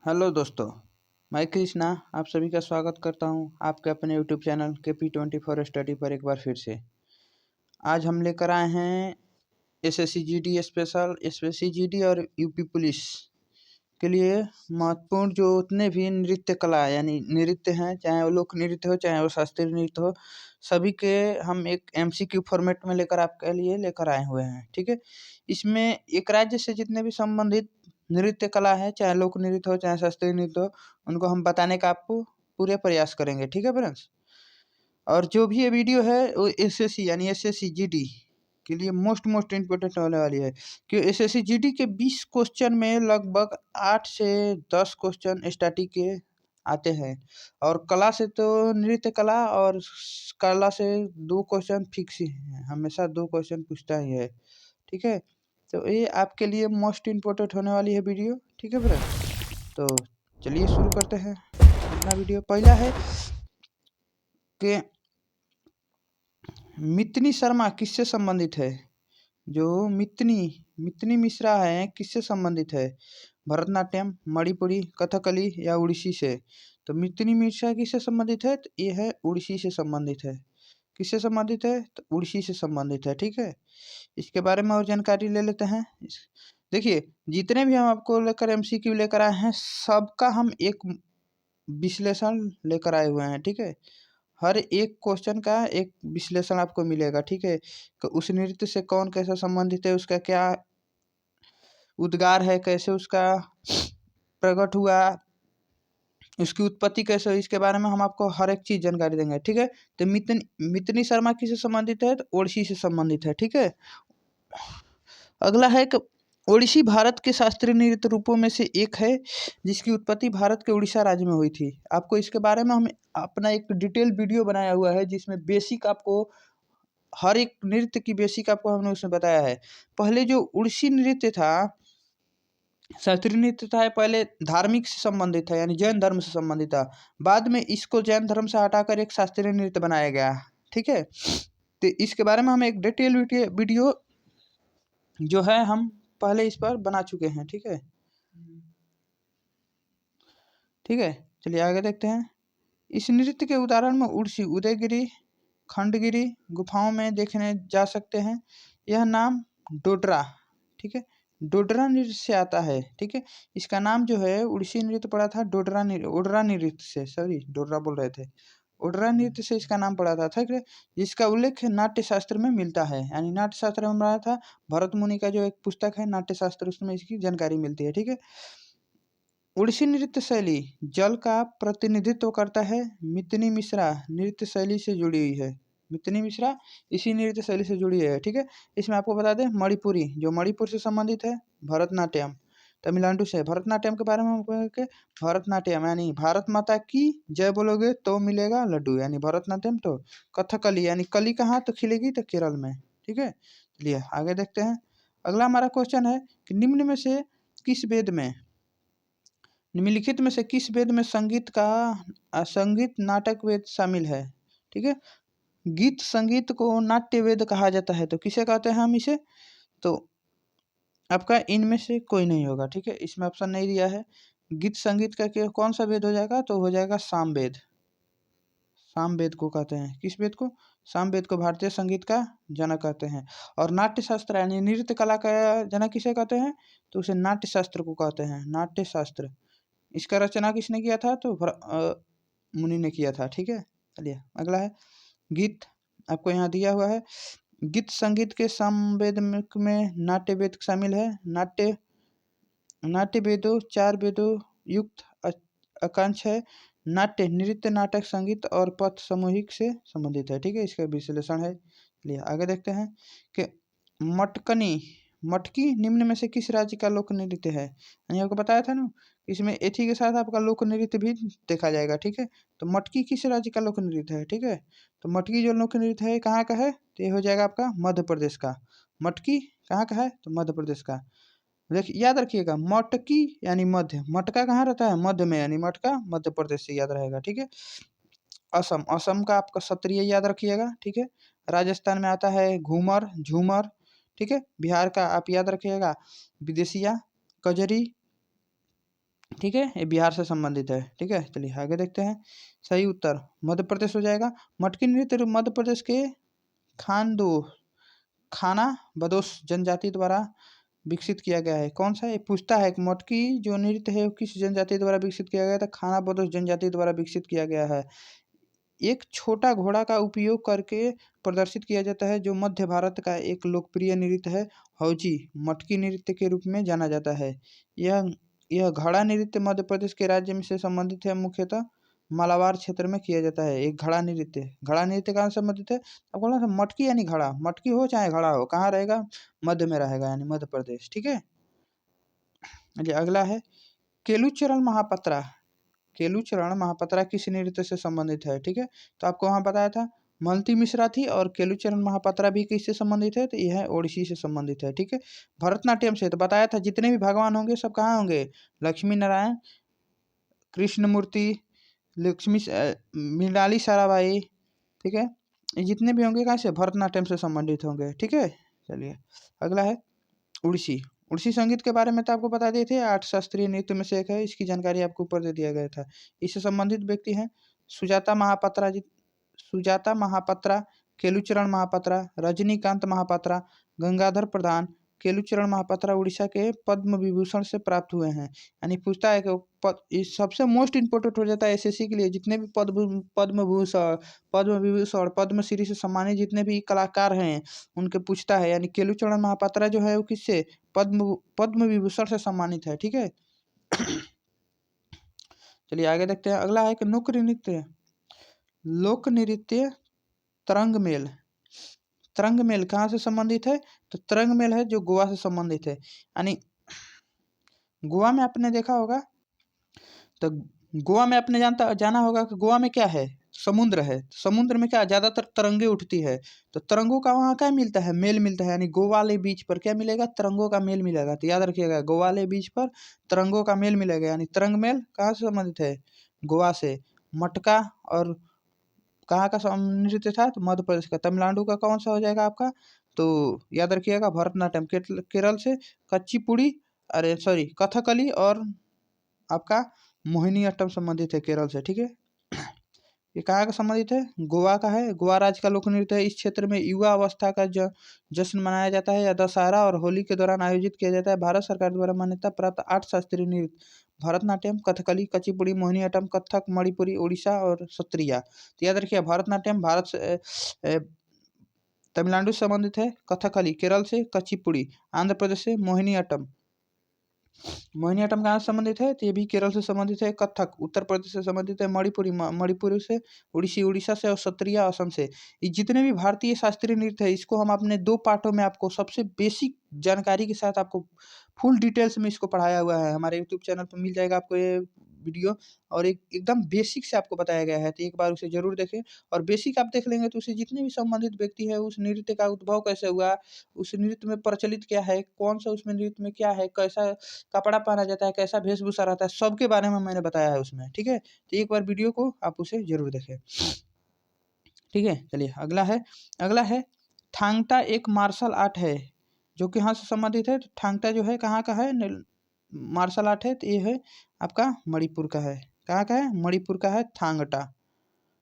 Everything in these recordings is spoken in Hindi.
हेलो दोस्तों, मैं कृष्णा आप सभी का स्वागत करता हूं आपके अपने यूट्यूब चैनल KP24 स्टडी पर एक बार फिर से। आज हम लेकर आए हैं SSC GD special, SSC GD और यूपी पुलिस के लिए महत्वपूर्ण जो उतने भी नृत्य कला यानी नृत्य हैं, चाहे वो लोक नृत्य हो चाहे वो शास्त्रीय नृत्य हो, सभी के हम एक MCQ फॉर्मेट में लेकर आपके लिए लेकर आए हुए हैं। ठीक है, इसमें एक राज्य से जितने भी संबंधित नृत्य कला है, चाहे लोक नृत्य हो चाहे शास्त्रीय नृत्य हो, उनको हम बताने का आपको पूरे प्रयास करेंगे। ठीक है फ्रेंड्स, और जो भी ये वीडियो है वो SSC यानी SSC GD के लिए मोस्ट इम्पोर्टेंट होने वाली है, कि SSC GD के 20 क्वेश्चन में लगभग 8 से 10 क्वेश्चन स्टैटिक के आते हैं, और कला से तो नृत्य कला और कला से 2 क्वेश्चन फिक्स ही हैं, हमेशा 2 क्वेश्चन पूछता ही है। ठीक है, तो ये आपके लिए मोस्ट इम्पोर्टेंट होने वाली है वीडियो। ठीक है फ्रेंड्स, तो चलिए शुरू करते हैं अपना वीडियो। पहला है कि मितनी शर्मा किससे संबंधित है। जो मितनी मिश्रा है किससे संबंधित है, भरतनाट्यम, मणिपुरी, कथकली या उड़ीसी से। तो मितनी मिश्रा किससे संबंधित है, तो ये है उड़ीसी से संबंधित है। किससे संबंधित है, तो उड़ीसी से संबंधित है। ठीक है, इसके बारे में और जानकारी ले लेते हैं। देखिए, जितने भी हम आपको लेकर MCQ लेकर आए हैं, सबका हम एक विश्लेषण लेकर आए हुए हैं। ठीक है, हर एक क्वेश्चन का एक विश्लेषण आपको मिलेगा। ठीक है, तो उस नृत्य से कौन कैसा संबंधित है, उसका क्या उद्गार है, कैसे उसका प्रकट हुआ, उसकी उत्पत्ति कैसे हुई, इसके बारे में हम आपको हर एक चीज़ जानकारी देंगे। ठीक है, तो मितनी शर्मा किससे संबंधित है, तो ओडिसी से संबंधित है। ठीक है, अगला है कि ओडिसी भारत के शास्त्रीय नृत्य रूपों में से एक है जिसकी उत्पत्ति भारत के उड़ीसा राज्य में हुई थी। आपको इसके बारे में हम अपना एक डिटेल वीडियो बनाया हुआ है, जिसमें बेसिक आपको हर एक नृत्य की बेसिक आपको हमने उसमें बताया है। पहले जो उड़ीसी नृत्य था, शास्त्रीय नृत्य था, पहले धार्मिक से संबंधित था, यानी जैन धर्म से संबंधित था। बाद में इसको जैन धर्म से हटाकर एक शास्त्रीय नृत्य बनाया गया। ठीक है, तो इसके बारे में हम एक डिटेल वीडियो जो है हम पहले इस पर बना चुके हैं। ठीक है, ठीक है, चलिए आगे देखते हैं। इस नृत्य के उदाहरण में उड़ीसी, उदयगिरी, खंडगिरी गुफाओं में देखने जा सकते हैं। यह नाम डोडरा, ठीक है, डोडरा नृत्य से आता है। ठीक है, इसका नाम जो है उड़ीसी नृत्य पड़ा था ओडरा नृत्य से, सॉरी डोडरा बोल रहे थे, ओडरा नृत्य से इसका नाम पड़ा था। ठीक है, जिसका उल्लेख नाट्य शास्त्र में मिलता है, यानी नाट्य शास्त्र में रहा था, भरत मुनि का जो एक पुस्तक है नाट्य शास्त्र, उसमें इसकी जानकारी मिलती है। ठीक है, उड़ीसी नृत्य शैली जल का प्रतिनिधित्व करता है। मितनी मिश्रा नृत्य शैली से जुड़ी हुई है, मितनी मिश्रा इसी नृत्य शैली से जुड़ी है। ठीक है, इसमें आपको बता दें मणिपुरी जो मणिपुर से संबंधित है, भरतनाट्यम तमिलनाडु से। भरतनाट्यम के बारे में हम कहेंगे, भरतनाट्यम यानी भारत माता की जय बोलोगे तो मिलेगा लड्डू, यानी भरतनाट्यम। तो कथकली यानी कली कहाँ तो खिलेगी, तो केरल में। ठीक है, चलिए आगे देखते हैं। अगला हमारा क्वेश्चन है कि निम्न में से किस वेद में, निम्नलिखित में से किस वेद में संगीत नाटक वेद शामिल है। ठीक है, गीत संगीत को नाट्य वेद कहा जाता है, तो किसे कहते हैं हम इसे, तो आपका इनमें से कोई नहीं होगा। ठीक है, इसमें ऑप्शन नहीं दिया है। गीत संगीत का कौन सा वेद हो जाएगा, तो हो जाएगा सामवेद। सामवेद को कहते हैं, किस वेद को, सामवेद को भारतीय संगीत का जनक कहते हैं। और नाट्य शास्त्र यानी नृत्य कला का जनक किसे कहते हैं, तो उसे नाट्य शास्त्र को कहते हैं, नाट्य शास्त्र। इसका रचना किसने किया था, तो मुनि ने किया था। ठीक है, चलिए अगला है गीत, आपको यहाँ दिया हुआ है गीत संगीत के समवेद में नाट्य वेद शामिल है। नाट्य वेदों 4 वेदों युक्त आकांक्ष है। नाट्य नृत्य नाटक संगीत और पथ सामूहिक से संबंधित है। ठीक है, इसका विश्लेषण है। चलिए आगे देखते हैं कि मटकी निम्न में से किस राज्य का लोक नृत्य है। यानी आपको बताया था ना, इसमें एथी के साथ आपका लोक नृत्य भी देखा जाएगा। ठीक है, तो मटकी किस राज्य का लोक नृत्य है। ठीक है, तो मटकी जो लोक नृत्य है कहाँ का है, तो ये हो जाएगा आपका मध्य प्रदेश का। मटकी कहाँ का है, तो मध्य प्रदेश का। देखिए याद रखिएगा, मटकी यानी मध्य, मटका कहाँ रहता है, मध्य में, यानी मटका मध्य प्रदेश से याद रहेगा। ठीक है, असम का आपका क्षत्रिय याद रखिएगा। ठीक है, राजस्थान में आता है घूमर झूमर। ठीक है, बिहार का आप याद रखिएगा विदेशिया कजरी। ठीक है, ये बिहार से संबंधित है। ठीक है, चलिए आगे देखते हैं। सही उत्तर मध्य प्रदेश हो जाएगा। मटकी नृत्य मध्य प्रदेश के खानदो खाना बदोश जनजाति द्वारा विकसित किया गया है। कौन सा? ये पूछता है कि मटकी जो नृत्य है वो किस जनजाति द्वारा विकसित किया गया था? खाना बदोश जनजाति द्वारा विकसित किया गया है। एक छोटा घोड़ा का उपयोग करके प्रदर्शित किया जाता है, जो मध्य भारत का एक लोकप्रिय नृत्य है। हौजी मटकी नृत्य के रूप में जाना जाता है। यह घड़ा नृत्य मध्य प्रदेश के राज्य में से संबंधित है। मुख्यतः मालाबार क्षेत्र में किया जाता है। एक घड़ा नृत्य कहाँ से संबंधित है? अब बोला था मटकी यानी घड़ा, मटकी हो चाहे घड़ा हो, कहाँ रहेगा? मध्य में रहेगा, यानी मध्य प्रदेश। ठीक है, चलिए अगला है केलुचरण महापात्रा। केलुचरण महापात्रा किस नृत्य से संबंधित है? ठीक है, तो आपको वहाँ बताया था मलती मिश्रा थी, और केलुचरण महापात्रा भी किससे संबंधित है? तो यह ओडिसी से संबंधित है। ठीक है, भरतनाट्यम से तो बताया था जितने भी भगवान होंगे सब कहाँ होंगे? लक्ष्मी नारायण, कृष्णमूर्ति, मृणाली साराभाई। ठीक है, ये जितने भी होंगे कहाँ से? भरतनाट्यम से संबंधित होंगे। ठीक है, चलिए अगला है उड़ीसी। उड़ीसी संगीत के बारे में तो आपको बता दिए थे, 8 शास्त्रीय नृत्य में से एक है। इसकी जानकारी आपको ऊपर दे दिया गया था। इससे संबंधित व्यक्ति हैं सुजाता महापात्रा, केलुचरण महापात्रा, रजनीकांत महापात्रा, गंगाधर प्रधान। केलुचरण महापात्रा उड़ीसा के पद्म विभूषण से प्राप्त हुए हैं। यानी पूछता है कि ये सबसे मोस्ट इम्पोर्टेंट हो जाता है एसएससी के लिए। जितने भी पद्म विभूषण पद्मश्री से सम्मानित जितने भी कलाकार हैं उनके पूछता है। यानी केलुचरण महापात्रा जो है वो किससे? पद्म पद्म विभूषण से सम्मानित है। ठीक है, चलिए आगे देखते हैं। अगला है कि लोक नृत्य तरंग मेल। तरंग मेल कहाँ से संबंधित है? तो तरंग मेल है जो गोवा से संबंधित है। यानी गोवा में आपने देखा होगा, तो गोवा में आपने जाना होगा कि गोवा में क्या है? समुद्र है। समुद्र में क्या ज्यादातर तरंगे उठती है, तो तरंगों का वहाँ क्या मिलता है? मेल मिलता है। यानी गोवा वाले बीच पर क्या मिलेगा? तरंगों का मेल मिलेगा। तो याद रखिएगा, गोवा वाले बीच पर तरंगों का मेल मिलेगा। यानी तरंग मेल कहाँ से संबंधित है? गोवा से। मटका और कहाँ का नृत्य था? तो मध्य प्रदेश का। तमिलनाडु का कौन सा हो जाएगा आपका? तो याद रखिएगा भरतनाट्यम। केरल से कच्चीपुड़ी, अरे सॉरी कथकली और आपका मोहिनीअट्टम संबंधित है केरल से। ठीक है, ये कहाँ का संबंधित है? गोवा का है। गोवा राज्य का लोक नृत्य है। इस क्षेत्र में युवा अवस्था का जश्न मनाया जाता है या दशहरा और होली के दौरान आयोजित किया जाता है। भारत सरकार द्वारा मान्यता प्राप्त 8 शास्त्रीय नृत्य भरतनाट्यम, कथकली, कुचिपुड़ी, मोहिनीअट्टम, कथक, मणिपुरी, ओडिशा और सत्रिया। तो याद रखिए भरतनाट्यम भारत से तमिलनाडु से संबंधित है, कथकली केरल से, कुचिपुड़ी आंध्र प्रदेश से, मोहिनीअट्टम कहाँ से संबंधित है? तो ये भी केरल से संबंधित है। कथक उत्तर प्रदेश से संबंधित है। मणिपुरी से, उड़ीसा से, और सत्रिया असम से। ये जितने भी भारतीय शास्त्रीय नृत्य है इसको हम अपने 2 पार्टों में आपको सबसे बेसिक जानकारी के साथ आपको फुल डिटेल्स में इसको पढ़ाया हुआ है। हमारे यूट्यूब चैनल पर मिल जाएगा आपको ये वीडियो, और एकदम बेसिक से आपको बताया गया है। तो एक बार उसे जरूर देखें, और बेसिक आप देख लेंगे तो उसे जितने भी संबंधित व्यक्ति है, उस नृत्य का उद्भव कैसे हुआ, उस नृत्य में प्रचलित क्या है, कौन सा उसमें नृत्य में क्या है, कैसा कपड़ा पहना जाता है, कैसा वेशभूषा रहता है, सबके बारे में मैंने बताया है उसमें। ठीक है, तो एक बार वीडियो को आप उसे जरूर देखें। ठीक है, चलिए अगला है थांगटा एक मार्शल आर्ट है जो कि यहाँ से संबंधित है। तो थांगटा जो है कहाँ का है? मार्शल आर्ट है। तो ये है आपका मणिपुर का है। कहाँ का है? मणिपुर का है थांगटा।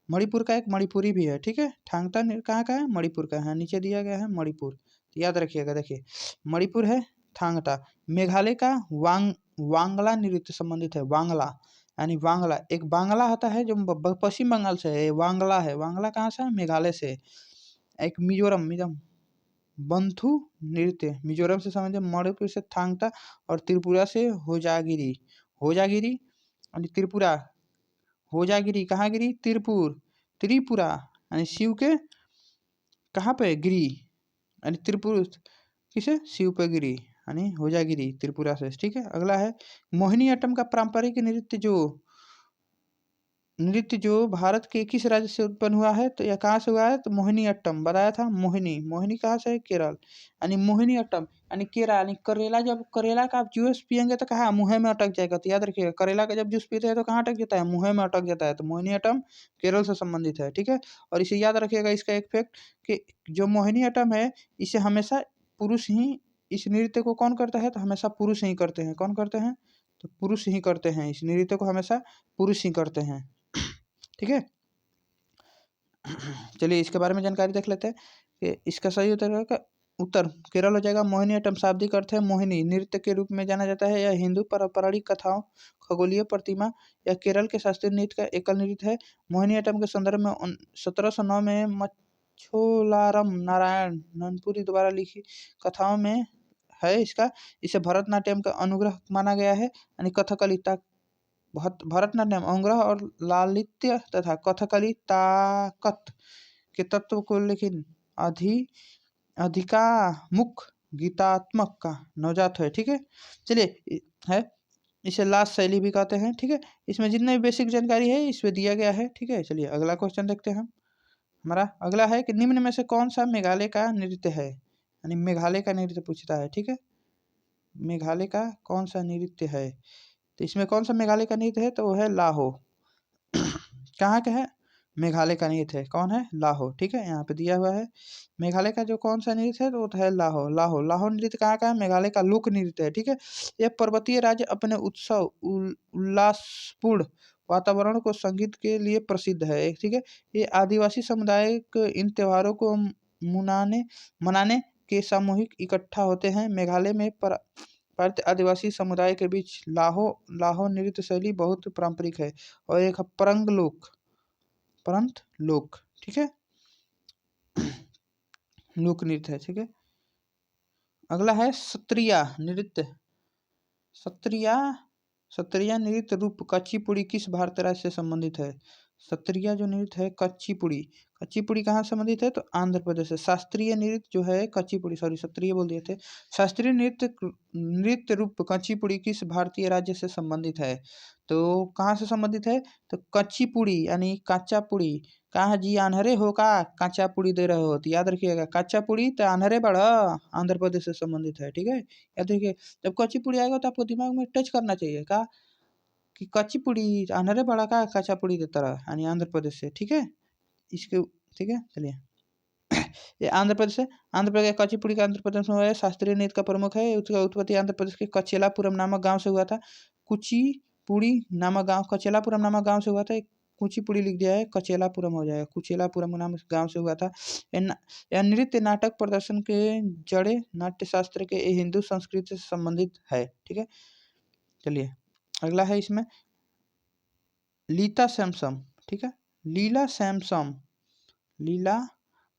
मणिपुर का एक मणिपुरी भी है। ठीक है, थांगटा कहाँ का है? मणिपुर का है। नीचे दिया गया है मणिपुर, तो याद रखिएगा। देखिए मणिपुर है, थांगटा। मेघालय का वांगला नृत्य संबंधित है। वांगला यानी वांगला एक बांग्ला होता है जो पश्चिम बंगाल से है। वांगला है। वांगला कहाँ से है? मेघालय से। एक मिजोरम बंथु नृत्य मिजोरम से संबंधित। मणिपुर से थांगटा, और त्रिपुरा से होजागिरी। होजागिरी यानी त्रिपुरा। होजागिरी कहाँ गिरी? त्रिपुरा यानी शिव के कहाँ पे? गिरी, यानी त्रिपुर किसे? शिव पे गिरी, यानी होजागिरी त्रिपुरा से। ठीक है, अगला है मोहिनीअट्टम का पारंपरिक नृत्य जो भारत के किस राज्य से उत्पन्न हुआ है? तो यह कहाँ से हुआ है? तो मोहिनीअट्टम बताया था। मोहिनी कहाँ से है? केरल। यानी मोहिनीअट्टम यानी केरल, यानी करेला। जब करेला का आप जूस पियेंगे तो कहाँ? मुँह में अटक जाएगा। तो याद रखिएगा करेला का जब जूस पीते हैं तो कहाँ अटक जाता है? मुँह में अटक जाता है। तो मोहिनीअट्टम केरल से संबंधित है। ठीक है, और इसे याद रखिएगा इसका एक फैक्ट कि जो मोहिनीअट्टम है इसे हमेशा पुरुष ही, इस नृत्य को कौन करता है? तो हमेशा पुरुष ही करते हैं। कौन करते हैं? तो पुरुष ही करते हैं, इस नृत्य को हमेशा पुरुष ही करते हैं। ठीक है, चलिए इसके बारे में जानकारी देख लेते हैं कि इसका सही उत्तर केरल हो जाएगा। मोहिनीअट्टम शाब्दिक अर्थ है मोहिनी नृत्य के रूप में जाना जाता है। यह हिंदू पारंपरिक कथाओं, खगोलीय प्रतिमा या केरल के शास्त्रीय नृत्य का एकल नृत्य है। मोहिनीअट्टम के संदर्भ में 1709 में मच्छोलारम नारायण ननपुरी द्वारा लिखी कथाओं में है इसका। इसे भरतनाट्यम का अनुग्रह माना गया है, यानी कथकली भरतनाट्यम अनुग्रह और लालित्य तथा कथकली ताकत के तत्व को, लेकिन अधिकामुख गीतात्मक का नवजात है। ठीक है, चलिए है, इसे लास्ट शैली भी कहते हैं। ठीक है, इसमें जितने भी बेसिक जानकारी है इसमें दिया गया है। ठीक है, चलिए अगला क्वेश्चन देखते हैं हम। हमारा अगला है कि निम्न में से कौन सा मेघालय का नृत्य है, यानी मेघालय का नृत्य पूछता है। ठीक है, मेघालय का कौन सा नृत्य है, तो इसमें कौन सा मेघालय का नृत्य है, तो वो है लाहो। कहाँ का है, मेघालय का नृत्य है, कौन है, लाहो। ठीक है, यहाँ पे दिया हुआ है मेघालय का जो कौन सा नृत्य है, तो वो है लाहो। लाहो नृत्य कहाँ का है, मेघालय का लोक नृत्य है। ठीक है, यह पर्वतीय राज्य अपने उत्सव उल्लासपूर्ण वातावरण को संगीत के लिए प्रसिद्ध है। ठीक है, ये आदिवासी समुदाय इन त्योहारों को मनाने के सामूहिक इकट्ठा होते हैं। मेघालय में भारतीय आदिवासी समुदाय के बीच लाहो नृत्य शैली बहुत पारंपरिक है और एक परंत लोक। ठीक है, लोक नृत्य है। ठीक है, अगला है सत्रिया नृत्य। सत्रिया नृत्य रूप कुचिपुड़ी किस भारतीय राज्य से संबंधित है। सत्रिया जो नृत्य है कुचिपुड़ी कहाँ संबंधित है, तो आंध्र प्रदेश से। शास्त्रीय नृत्य जो है कुचिपुड़ी, सॉरी सत्रिय बोल दिए थे। शास्त्रीय नृत्य रूप कुचिपुड़ी किस भारतीय राज्य से संबंधित है, तो कहाँ से संबंधित है, तो कुचिपुड़ी यानी काचा पुड़ी। कहाँ जी आन्हरे हो का काचा पुड़ी दे रहे हो, तो याद रखिएगा काचा पुड़ी तो आन्हरे बड़ा आंध्र प्रदेश से संबंधित है। ठीक है, याद रखिए जब कुचिपुड़ी आएगा तो आपको दिमाग में टच करना चाहिए का कि कुचिपुड़ी आन्हरे बड़ा का काचा पुड़ी देता रहा, यानी आंध्र प्रदेश से। ठीक है, इसके ठीक है, चलिए ये आंध्र प्रदेश है। आंध्र प्रदेश कुचिपुड़ी का आंध्र प्रदेश में है, शास्त्रीय नृत्य का प्रमुख है। उसका उत्पत्ति आंध्र प्रदेश के कचेलापुरम नामक गांव से हुआ था। कुचिपुड़ी नामक गांव कचेलापुरम नामक गांव से हुआ था। कुचिपुड़ी लिख दिया है, कचेलापुरम हो जाएगा, कुचेलापुरम नाम गांव से हुआ था। यह नृत्य नाटक प्रदर्शन के जड़े नाट्य शास्त्र के हिंदू संस्कृति से संबंधित है। ठीक है, चलिए अगला है इसमें लीता सैमसम। ठीक है, लीला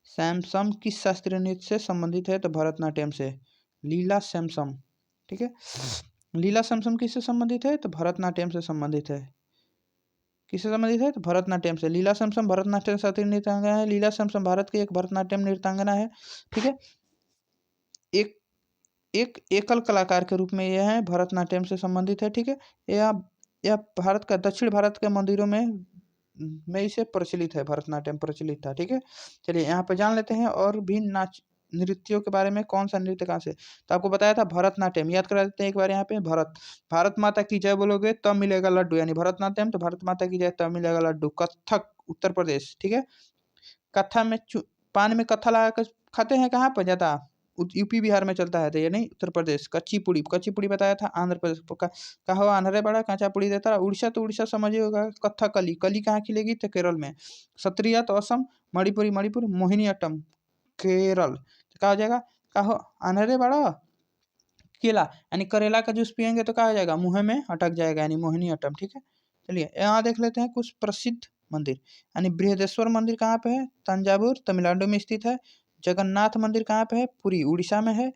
सैमसम किस शास्त्रीय नृत्य से संबंधित है, तो भरतनाट्यम से। लीला सैमसम, ठीक है, लीला सैमसम किससे संबंधित है, तो भरतनाट्यम से संबंधित है। किससे संबंधित है, तो भरतनाट्यम से। लीला सैमसम भरतनाट्यम शास्त्रीय नृत्यांगना है। लीला सैमसम भारत की एक भरतनाट्यम नृत्यांगना है। ठीक है, एक एकल कलाकार के रूप में यह है, भरतनाट्यम से संबंधित है। ठीक है, यह भारत का दक्षिण भारत के मंदिरों में इसे प्रचलित है, भरतनाट्यम प्रचलित था। ठीक है, चलिए यहाँ पे जान लेते हैं और भी नाच नृत्यों के बारे में। कौन सा नृत्य कहाँ से, तो आपको बताया था भरतनाट्यम, याद करा देते हैं एक बार। यहाँ पे भारत माता की जय बोलोगे तब मिलेगा लड्डू, यानी भरतनाट्यम तो भारत माता की जय तब मिलेगा लड्डू। कथक उत्तर प्रदेश। ठीक है, कथा में पान में कथा लगा कर खाते हैं, कहाँ पर ज्यादा, यूपी बिहार में चलता है, तो ये नहीं उत्तर प्रदेश। कच्ची पुड़ी बताया था आंध्र प्रदेश कहो आंध्रे बड़ा कांचा पुड़ी देता रहा। उड़ीसा तो उड़ीसा समझिए होगा। कथकली कली कहाँ खिलेगी, तो केरल में। सत्रिया तो असम। मणिपुर। मोहिनीअट्टम केरल, तो क्या हो जाएगा, कहो आंध्रे बड़ा केला, यानी करेला का जूस पियेंगे तो क्या हो जाएगा, मुँह में अटक जाएगा, यानी मोहिनीअट्टम। ठीक है, चलिए यहाँ देख लेते हैं कुछ प्रसिद्ध मंदिर, यानी बृहदेश्वर मंदिर कहाँ पे है, तंजावुर तमिलनाडु में स्थित है। जगन्नाथ मंदिर कहाँ पे है, पुरी उड़ीसा में है।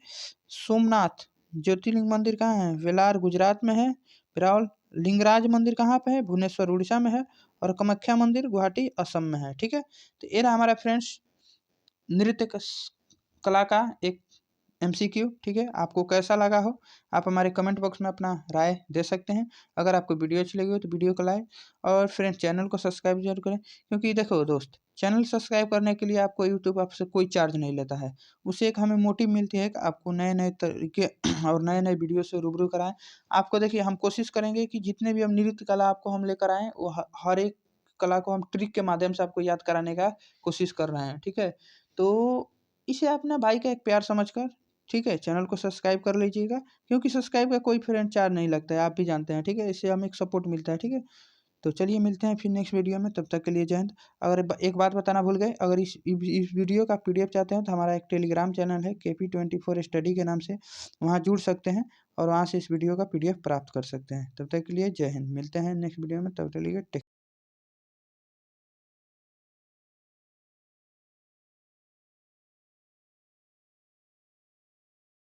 सोमनाथ ज्योतिर्लिंग मंदिर कहाँ है, वेलार गुजरात में है। बिरावल लिंगराज मंदिर कहाँ पे है, भुवनेश्वर उड़ीसा में है। और कामाख्या मंदिर गुवाहाटी असम में है। ठीक है, तो ये रहा हमारा फ्रेंड्स नृत्य कला का एक MCQ। ठीक है, आपको कैसा लगा हो आप हमारे कमेंट बॉक्स में अपना राय दे सकते हैं। अगर आपको वीडियो अच्छी लगी हो तो वीडियो को लाइक और फ्रेंड्स चैनल को सब्सक्राइब जरूर करें, क्योंकि देखो दोस्त, चैनल सब्सक्राइब करने के लिए आपको यूट्यूब आपसे कोई चार्ज नहीं लेता है। उससे एक हमें मोटिव मिलती है कि आपको नए नए तरीके और नए नए वीडियो से रूबरू कराएं। आपको देखिए, हम कोशिश करेंगे कि जितने भी हम नृत्य कला आपको हम लेकर आएँ, वो हर एक कला को हम ट्रिक के माध्यम से आपको याद कराने का कोशिश कर रहे हैं। ठीक है, तो इसे अपना भाई का एक प्यार समझकर ठीक है, चैनल को सब्सक्राइब कर लीजिएगा, क्योंकि सब्सक्राइब का कोई फ्रेंड चार्ज नहीं लगता है, आप भी जानते हैं, ठीक है? इससे हमें एक सपोर्ट मिलता है, ठीक है? तो चलिए मिलते हैं फिर नेक्स्ट वीडियो में, तब तक के लिए जय हिंद। अगर एक बात बताना भूल गए, अगर इस वीडियो का पीडीएफ चाहते हैं तो हमारा एक टेलीग्राम चैनल है KP24 स्टडी के नाम से, वहाँ जुड़ सकते हैं और वहाँ से इस वीडियो का पीडीएफ प्राप्त कर सकते हैं। तब तक के लिए जय हिंद, मिलते हैं नेक्स्ट वीडियो में, तब तक के लिए टेक